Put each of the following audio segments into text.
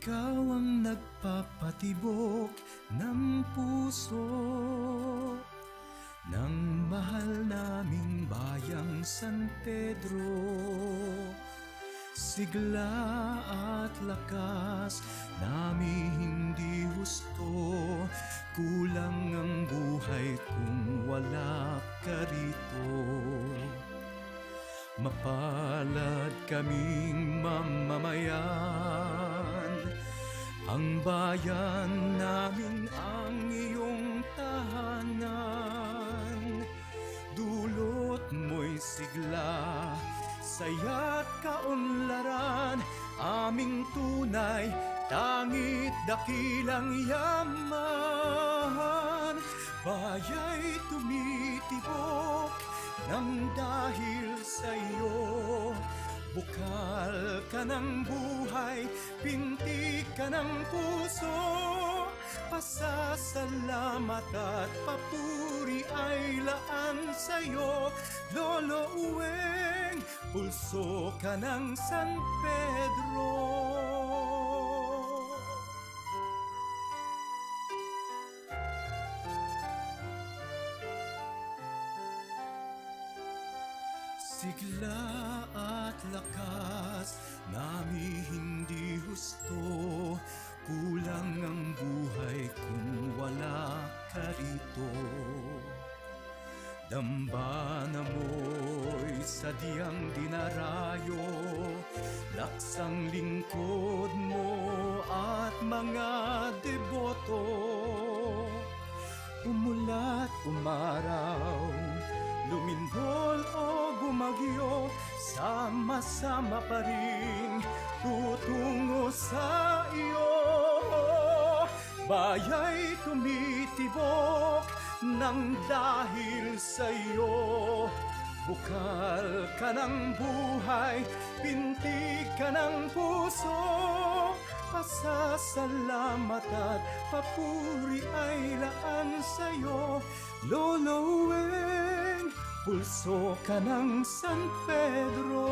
Ikaw ang nagpapatibok ng puso ng mahal naming bayang San Pedro. Sigla at lakas nami hindi husto, kulang ang buhay kung wala ka rito. Mapalad kaming mamamayan, ang bayan namin ang iyong tahanan. Dulot mo'y sigla, saya't kaunlaran, aming tunay, tangit dakilang yaman. Baya'y tumitibok nang dahil sa'yo, bukal ka ng buhay, pintig ka ng puso. Pasasalamat at papuri ay laan sa'yo, Lolo Uweng, pulso ka ng San Pedro. Sigla at lakas nami hindi husto, kulang ang buhay kung wala ka rito. Dambana mo'y sadyang dinarayo, laksang lingkod mo at mga deboto. Umulat umaraw, lumindol o gumagyo, sama-sama pa rin tutungo sa iyo. Baya'y tumitibok nang dahil sa iyo, bukal ka ng buhay, pintig ka ng puso. Pasasalamat at papuri ay laan sa'yo, Lolo Uweng, pulso ka ng San Pedro.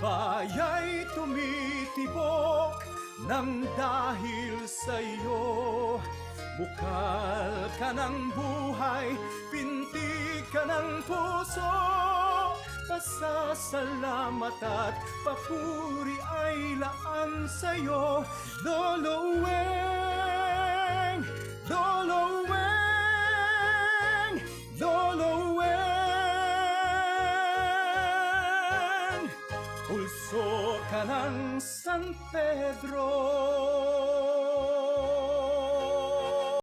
Baya'y tumitibok nang dahil sa'yo, bukal ka ng buhay, pintig ka ng puso. Pasasalamat at papuri ay laan sa'yo, Lolo Uweng, Lolo Uweng, Lolo Uweng, pulso ka ng San Pedro.